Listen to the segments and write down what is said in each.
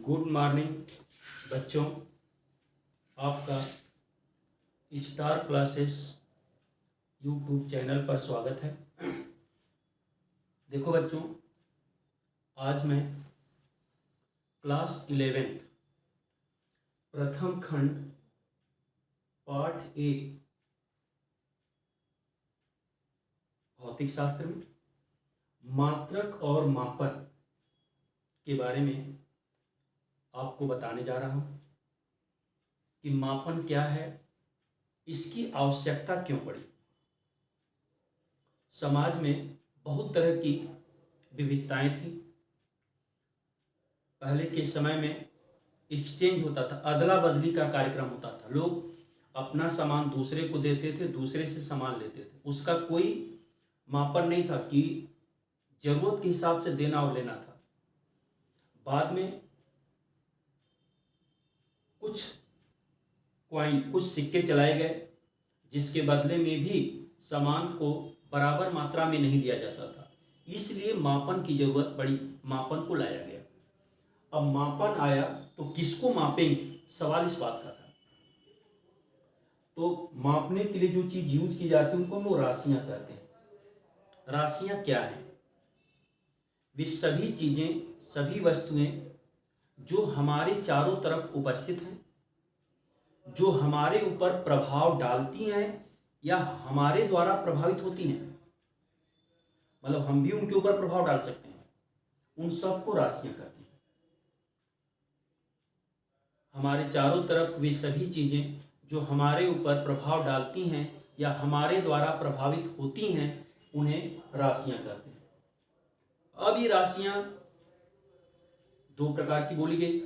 Good morning बच्चों। आपका star classes YouTube channel पर स्वागत है। देखो बच्चों, आज मैं क्लास 11 प्रथम खंड पाठ 1 भौतिक शास्त्र में मात्रक और मापन के बारे में आपको बताने जा रहा हूँ कि मापन क्या है, इसकी आवश्यकता क्यों पड़ी। समाज में बहुत तरह की विविधताएं थी। पहले के समय में एक्सचेंज होता था, अदला बदली का कार्यक्रम होता था। लोग अपना सामान दूसरे को देते थे, दूसरे से सामान लेते थे। उसका कोई मापन नहीं था कि जरूरत के हिसाब से देना और लेना था। बाद में कुछ कॉइन, कुछ सिक्के चलाए गए, जिसके बदले में भी सामान को बराबर मात्रा में नहीं दिया जाता था। इसलिए मापन की जरूरत पड़ी, मापन को लाया गया। अब मापन आया तो किसको मापेंगे, सवाल इस बात का था। तो मापने के लिए जो चीज यूज की जाती है उनको हम लोग राशियां कहते हैं। राशियां क्या है? वे सभी चीजें, सभी वस्तुएं जो हमारे चारों तरफ उपस्थित हैं, जो हमारे ऊपर प्रभाव डालती हैं या हमारे द्वारा प्रभावित होती हैं, मतलब हम भी उनके ऊपर प्रभाव डाल सकते हैं, उन सबको राशियां कहते हैं। हमारे चारों तरफ वे सभी चीजें जो हमारे ऊपर प्रभाव डालती हैं या हमारे द्वारा प्रभावित होती हैं, उन्हें राशियां कहते हैं। अब ये राशियां दो प्रकार की बोली गई।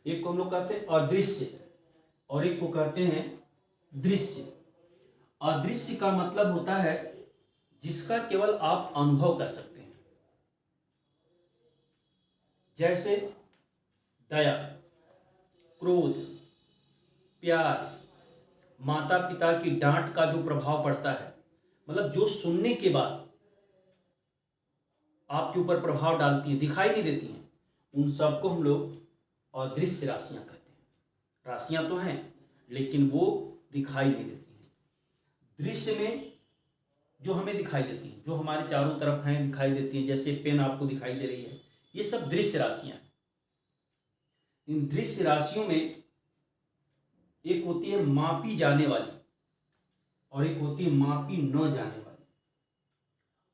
एक को हम लोग कहते हैं अदृश्य और एक को कहते हैं दृश्य। अदृश्य का मतलब होता है जिसका केवल आप अनुभव कर सकते हैं, जैसे दया, क्रोध, प्यार, माता पिता की डांट का जो प्रभाव पड़ता है, मतलब जो सुनने के बाद आपके ऊपर प्रभाव डालती हैं, दिखाई नहीं देती हैं, उन सबको हम लोग अदृश्य राशियां कहते हैं। राशियां तो हैं लेकिन वो दिखाई नहीं देती हैं। दृश्य में जो हमें दिखाई देती हैं, जो हमारे चारों तरफ हैं, दिखाई देती हैं, जैसे पेन आपको दिखाई दे रही है, ये सब दृश्य राशियां हैं। इन दृश्य राशियों में एक होती है मापी जाने वाली और एक होती है मापी न जाने वाली।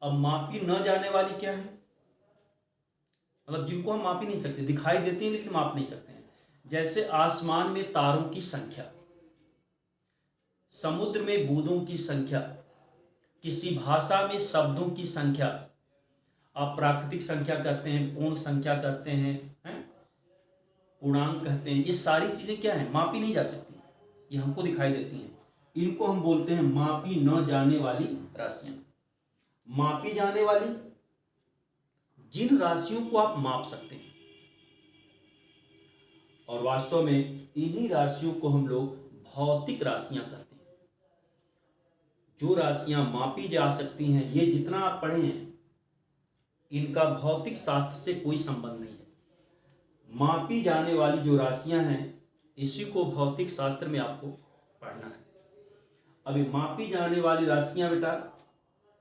अब मापी न जाने वाली क्या है? मतलब जिनको हम माप ही नहीं सकते, दिखाई देती हैं लेकिन माप नहीं सकते हैं। जैसे आसमान में तारों की संख्या, समुद्र में बूंदों की संख्या, किसी भाषा में शब्दों की संख्या, आप प्राकृतिक संख्या कहते हैं, पूर्ण संख्या कहते हैं, पूर्णांक कहते हैं। ये सारी चीजें क्या है? मापी नहीं जा सकती, ये हमको दिखाई देती हैं। इनको हम बोलते हैं मापी न जाने वाली राशियां। मापी जाने वाली, जिन राशियों को आप माप सकते हैं, और वास्तव में इन्हीं राशियों को हम लोग भौतिक राशियां कहते हैं। जो राशियां मापी जा सकती हैं, ये जितना आप पढ़े हैं, इनका भौतिक शास्त्र से कोई संबंध नहीं है। मापी जाने वाली जो राशियां हैं, इसी को भौतिक शास्त्र में आपको पढ़ना है। अभी मापी जाने वाली राशियां बेटा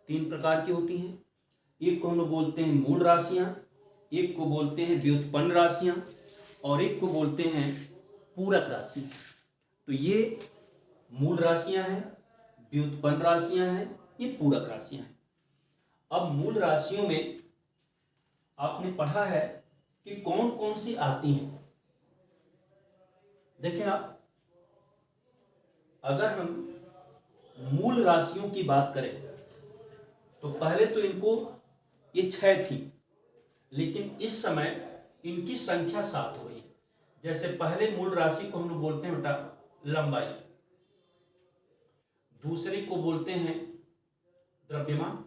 तीन प्रकार की होती हैं। एक को हम लोग बोलते हैं मूल राशियां, एक को बोलते हैं व्युत्पन्न राशियां, और एक को बोलते हैं पूरक राशियां। तो ये मूल राशियां हैं, व्युत्पन्न राशियां हैं, ये पूरक राशियां हैं। अब मूल राशियों में आपने पढ़ा है कि कौन कौन सी आती हैं। देखें आप, अगर हम मूल राशियों की बात करें तो पहले तो इनको ये 6 थी, लेकिन इस समय इनकी संख्या 7 हो गई है। जैसे पहले मूल राशि को हम लोग बोलते हैं बेटा लंबाई, दूसरे को बोलते हैं द्रव्यमान,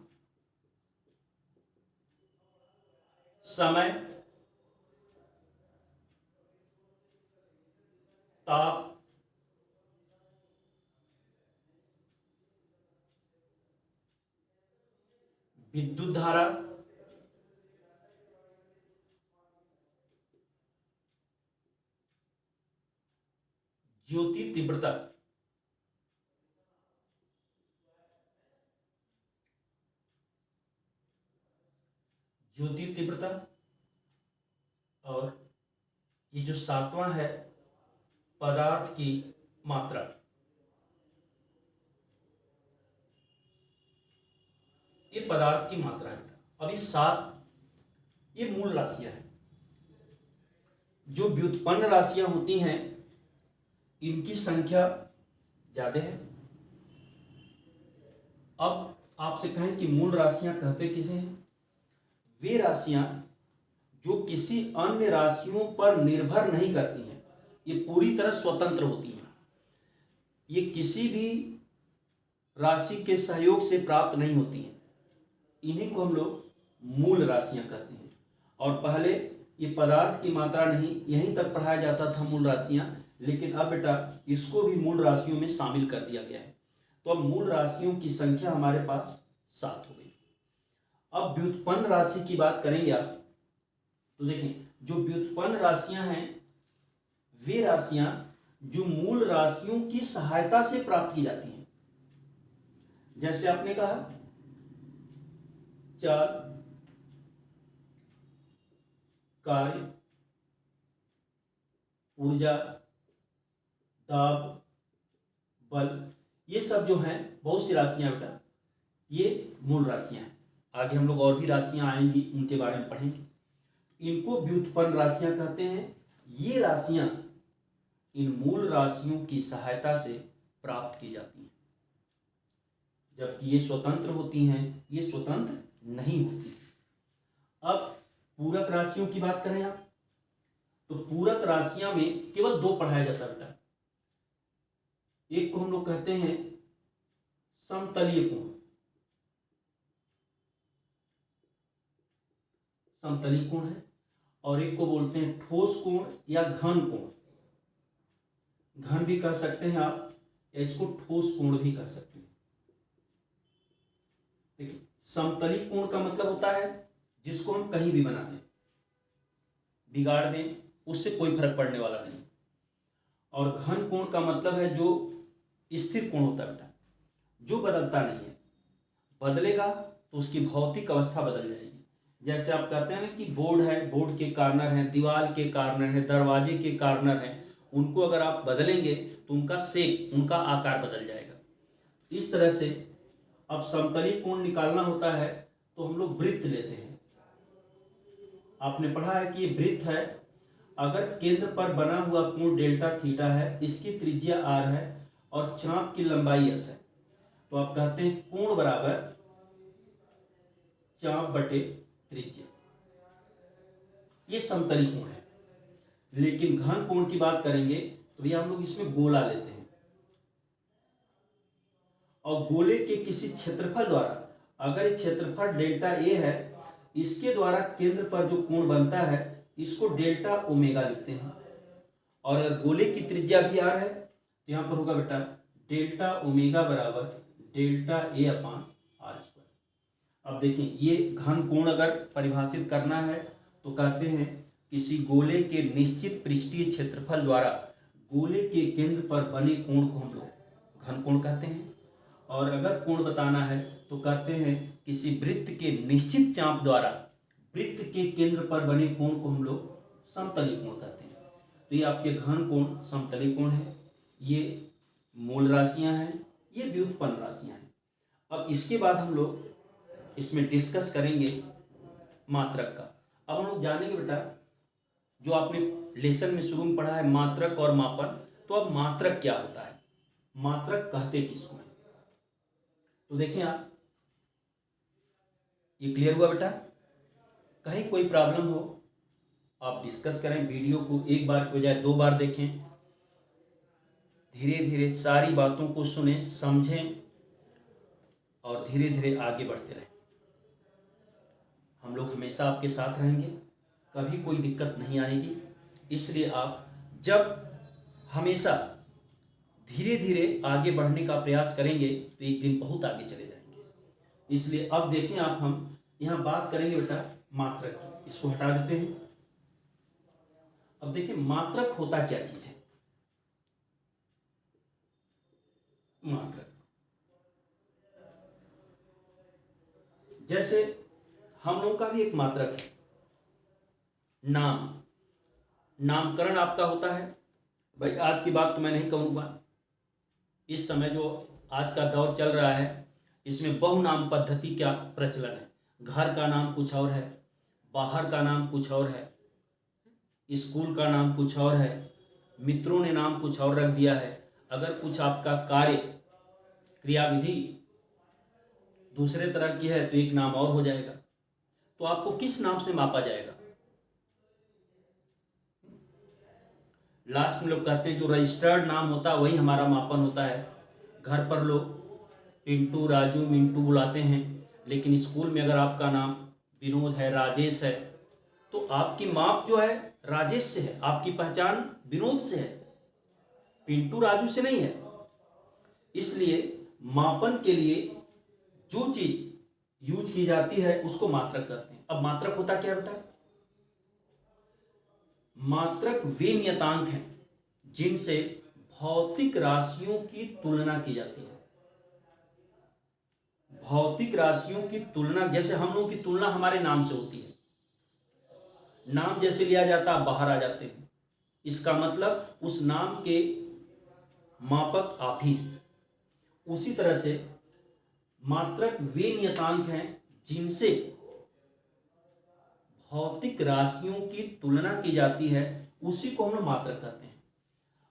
समय, ताप, विद्युत धारा, ज्योति तीव्रता, ज्योति तीव्रता, और ये जो सातवां है पदार्थ की मात्रा। ये पदार्थ की मात्रा है। अब ये सात ये मूल राशियां हैं। जो व्युत्पन्न राशियां होती हैं इनकी संख्या ज्यादा है। अब आपसे कहें कि मूल राशियां कहते किसे हैं? वे राशियां जो किसी अन्य राशियों पर निर्भर नहीं करती हैं, ये पूरी तरह स्वतंत्र होती हैं, ये किसी भी राशि के सहयोग से प्राप्त नहीं होती हैं, इन्हीं को हम लोग मूल राशियां कहते हैं। और पहले ये पदार्थ की मात्रा नहीं, यहीं तक पढ़ाया जाता था मूल राशियां, लेकिन अब बेटा इसको भी मूल राशियों में शामिल कर दिया गया है। तो अब मूल राशियों की संख्या हमारे पास 7 हो गई। अब व्युत्पन्न राशि की बात करेंगे आप, तो देखें जो व्युत्पन्न राशियां हैं वे राशियां जो मूल राशियों की सहायता से प्राप्त की जाती हैं। जैसे आपने कहा चाल, कार्य, ऊर्जा, दाब, बल, ये सब जो हैं बहुत सी राशियां बेटा ये मूल राशियां हैं। आगे हम लोग और भी राशियां आएंगी उनके बारे में पढ़ेंगे। इनको व्युत्पन्न राशियां कहते हैं। ये राशियां इन मूल राशियों की सहायता से प्राप्त की जाती हैं, जबकि ये स्वतंत्र होती हैं, ये स्वतंत्र नहीं होती। अब पूरक राशियों की बात करें आप, तो पूरक राशियां में केवल 2 पढ़ाया जाता है बेटा। एक को हम लोग कहते हैं समतलीय कोण, समतलीय कोण है, और एक को बोलते हैं ठोस कोण या घन कोण। घन भी कह सकते हैं आप, या इसको ठोस कोण भी कह सकते हैं। देखिए समतलीय कोण का मतलब होता है जिसको हम कहीं भी बना दें, बिगाड़ दें, उससे कोई फर्क पड़ने वाला नहीं। और घन कोण का मतलब है जो स्थिर कोण होता है बेटा, जो बदलता नहीं है। बदलेगा तो उसकी भौतिक अवस्था बदल जाएगी। जैसे आप कहते हैं ना कि बोर्ड है, बोर्ड के कार्नर हैं, दीवार के कार्नर हैं, दरवाजे के कार्नर हैं, उनको अगर आप बदलेंगे तो उनका शेप, उनका आकार बदल जाएगा। इस तरह से अब समतलीय कोण निकालना होता है तो हम लोग वृत्त लेते हैं। आपने पढ़ा है कि ये वृत्त है, अगर केंद्र पर बना हुआ कोण डेल्टा थीटा है, इसकी त्रिज्या r है और चाप की लंबाई s है, तो आप कहते हैं कोण बराबर चाप बटे त्रिज्या। ये समतलीय कोण है। लेकिन घन कोण की बात करेंगे तो भैया हम लोग इसमें गोला लेते हैं, और गोले के किसी क्षेत्रफल द्वारा, अगर क्षेत्रफल डेल्टा ए है, इसके द्वारा केंद्र पर जो कोण बनता है इसको डेल्टा ओमेगा लिखते हैं। और अगर गोले की त्रिज्या भी r है तो यहाँ पर होगा बेटा डेल्टा ओमेगा बराबर delta A upon r square. अब देखें ये घन कोण अगर परिभाषित करना है तो कहते हैं किसी गोले के निश्चित पृष्ठीय क्षेत्रफल द्वारा गोले के केंद्र पर बने कोण को हम लोग घन कोण कहते हैं। और अगर कोण बताना है तो कहते हैं किसी वृत्त के निश्चित चाप द्वारा वृत्त के केंद्र पर बने कोण को हम लोग समतलीय कोण कहते हैं। तो ये आपके घन कोण समतलीय कोण है, ये मूल राशियां हैं, ये व्युत्पन्न राशियां हैं। अब इसके बाद हम लोग इसमें डिस्कस करेंगे मात्रक का। अब हम लोग जानेंगे बेटा जो आपने लेसन में शुरू में पढ़ा है मात्रक और मापन, तो अब मात्रक क्या होता है, मात्रक कहते किसको हैं। तो देखें आप, ये क्लियर हुआ बेटा? कहीं कोई प्रॉब्लम हो आप डिस्कस करें, वीडियो को एक बार के बजाय 2 बार देखें, धीरे धीरे सारी बातों को सुने, समझें और धीरे धीरे आगे बढ़ते रहें। हम लोग हमेशा आपके साथ रहेंगे, कभी कोई दिक्कत नहीं आएगी। इसलिए आप जब हमेशा धीरे धीरे आगे बढ़ने का प्रयास करेंगे तो एक दिन बहुत आगे चले जाएंगे। इसलिए अब देखें आप, हम यहाँ बात करेंगे बेटा मात्रक की, इसको हटा देते हैं। अब देखिए मात्रक होता क्या चीज़ है। मात्रक। जैसे हम लोगों का भी एक मात्रक है नाम। नामकरण आपका होता है भाई। आज की बात तो मैं नहीं कहूँगा, इस समय जो आज का दौर चल रहा है इसमें बहुनाम पद्धति का प्रचलन है। घर का नाम कुछ और है, बाहर का नाम कुछ और है, स्कूल का नाम कुछ और है, मित्रों ने नाम कुछ और रख दिया है। अगर कुछ आपका कार्य क्रियाविधि दूसरे तरह की है तो एक नाम और हो जाएगा। तो आपको किस नाम से मापा जाएगा? लास्ट में लोग कहते हैं जो रजिस्टर्ड नाम होता है वही हमारा मापन होता है। घर पर लोग पिंटू, राजू, मिंटू बुलाते हैं, लेकिन स्कूल में अगर आपका नाम विनोद है, राजेश है, तो आपकी माप जो है राजेश से है, आपकी पहचान विनोद से है, पिंटू राजू से नहीं है। इसलिए मापन के लिए जो चीज यूज की जाती है उसको मात्रक कहते हैं। अब मात्रक होता क्या बेटा? मात्रक वे नियतांक हैं जिनसे भौतिक राशियों की तुलना की जाती है। भौतिक राशियों की तुलना, जैसे हम लोगों की तुलना हमारे नाम से होती है। नाम जैसे लिया जाता है, बाहर आ जाते हैं, इसका मतलब उस नाम के मापक आप ही हैं। उसी तरह से मात्रक वे नियतांक हैं जिनसे भौतिक राशियों की तुलना की जाती है, उसी को हम लोग मात्रक कहते हैं।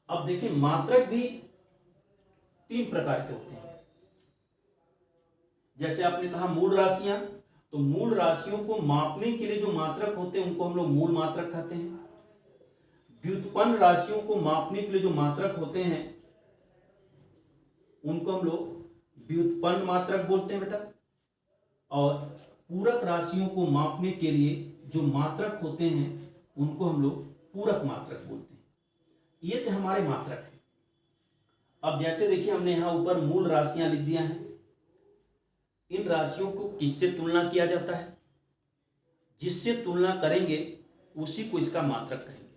अब देखिए, मात्रक भी 3 प्रकार के होते हैं। जैसे आपने कहा मूल राशियां, तो मूल राशियों को मापने के लिए जो मात्रक होते हैं उनको हम लोग मूल मात्रक कहते हैं। व्युत्पन्न राशियों को मापने के लिए जो मात्रक होते हैं उनको हम लोग व्युत्पन्न मात्रक बोलते हैं बेटा। और पूरक राशियों को मापने के लिए जो मात्रक होते हैं उनको हम लोग पूरक मात्रक बोलते हैं। ये तो हमारे मात्रक हैं। अब जैसे देखिए, हमने यहां ऊपर मूल राशियां लिख दिया है। इन राशियों को किससे तुलना किया जाता है? जिससे तुलना करेंगे उसी को इसका मात्रक कहेंगे।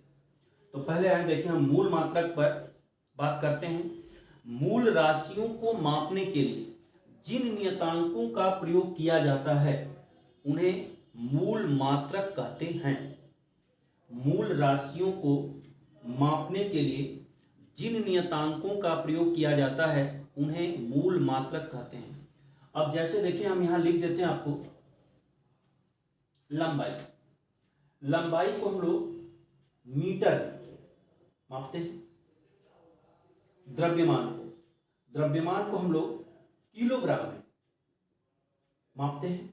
तो पहले आए देखिए, हम मूल मात्रक पर बात करते हैं। मूल राशियों को मापने के लिए जिन नियतांकों का प्रयोग किया जाता है उन्हें मूल मात्रक कहते हैं। मूल राशियों को मापने के लिए जिन नियतांकों का प्रयोग किया जाता है उन्हें मूल मात्रक कहते हैं। अब जैसे देखिए, हम यहां लिख देते हैं आपको लंबाई। लंबाई को हम लोग मीटर में मापते हैं। द्रव्यमान को हम लोग किलोग्राम में मापते हैं।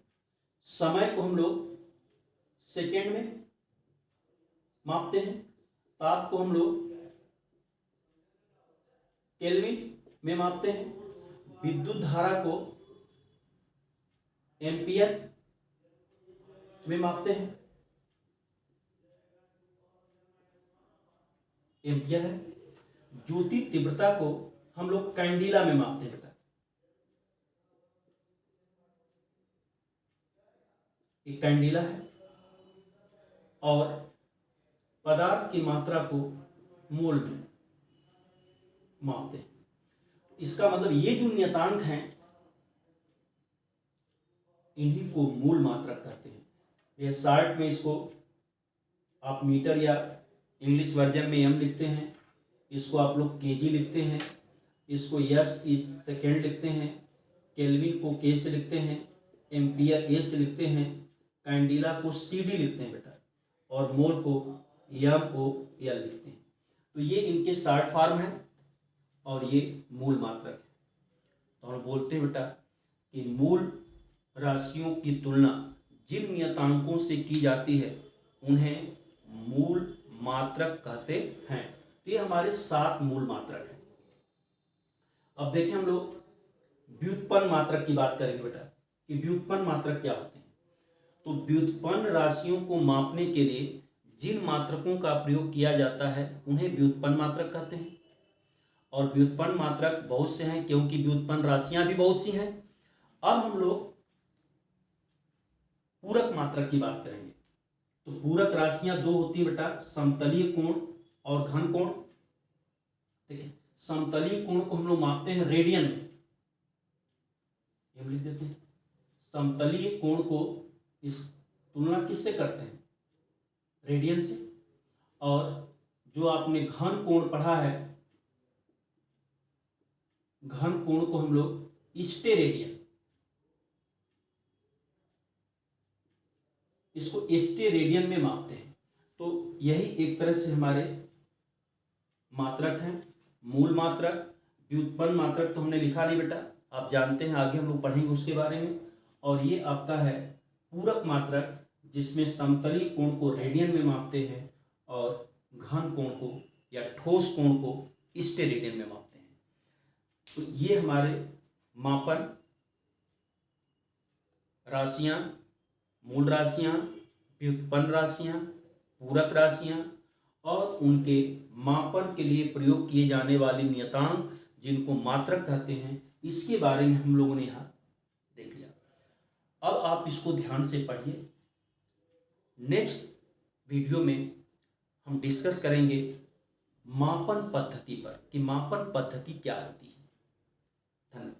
समय को हम लोग सेकेंड में मापते हैं। ताप को हम लोग केल्विन में मापते हैं। विद्युत धारा को एम्पियर में मापते हैं। एम्पियर है। ज्योति तीव्रता को हम लोग कैंडिला में मापते हैं बेटा। एक कैंडिला है। और पदार्थ की मात्रा को मोल में मापते हैं। इसका मतलब ये जो नियतांक हैं इन्हीं को मूल मात्रक कहते हैं। ये शार्ट में इसको आप मीटर या इंग्लिश वर्जन में एम लिखते हैं, इसको आप लोग केजी लिखते हैं, इसको यस सेकेंड लिखते हैं, केल्विन को के से लिखते हैं, एम्पियर ए से लिखते हैं, कैंडिला को सीडी लिखते हैं बेटा, और मोल को एम ओ एल लिखते हैं। तो ये इनके शॉर्ट फॉर्म है और ये मूल मात्रक है। तो हम बोलते हैं बेटा कि मूल राशियों की तुलना जिन नियतांकों से की जाती है उन्हें मूल मात्रक कहते हैं। तो ये हमारे 7 मूल मात्रक हैं। अब देखिए, हम लोग व्युत्पन्न मात्रक की बात करेंगे बेटा कि व्युत्पन्न मात्रक क्या होते हैं। तो व्युत्पन्न राशियों को मापने के लिए जिन मात्रकों का प्रयोग किया जाता है उन्हें व्युत्पन्न मात्रक कहते हैं। और व्युत्पन्न मात्रक बहुत से हैं क्योंकि व्युत्पन्न राशियां भी बहुत सी हैं। अब हम लोग पूरक मात्रक की बात करेंगे। तो पूरक राशियां 2 होती है बेटा, समतलीय कोण और घन कोण। ठीक है, समतलीय कोण को हम लोग मापते हैं रेडियन में, ये हम लिख देते हैं। समतलीय कोण को इस तुलना किससे करते हैं? रेडियन से। और जो आपने घन कोण पढ़ा है, घन कोण को हम लोग स्टेरेडियन, इसको स्टेरेडियन में मापते हैं। तो यही एक तरह से हमारे मात्रक हैं। मूल मात्रक, व्युत्पन्न मात्रक तो हमने लिखा नहीं बेटा, आप जानते हैं, आगे हम लोग पढ़ेंगे उसके बारे में। और ये आपका है पूरक मात्रक, जिसमें समतलीय कोण को रेडियन में मापते हैं और घन कोण को या ठोस कोण को स्टेरेडियन में मापते हैं। तो ये हमारे मापन राशियां, मूल राशियां, व्युत्पन्न राशियां, पूरक राशियां और उनके मापन के लिए प्रयोग किए जाने वाले नियतांक, जिनको मात्रक कहते हैं, इसके बारे में हम लोगों ने यहाँ देख लिया। अब आप इसको ध्यान से पढ़िए। नेक्स्ट वीडियो में हम डिस्कस करेंगे मापन पद्धति पर, कि मापन पद्धति क्या होती है। धन्यवाद।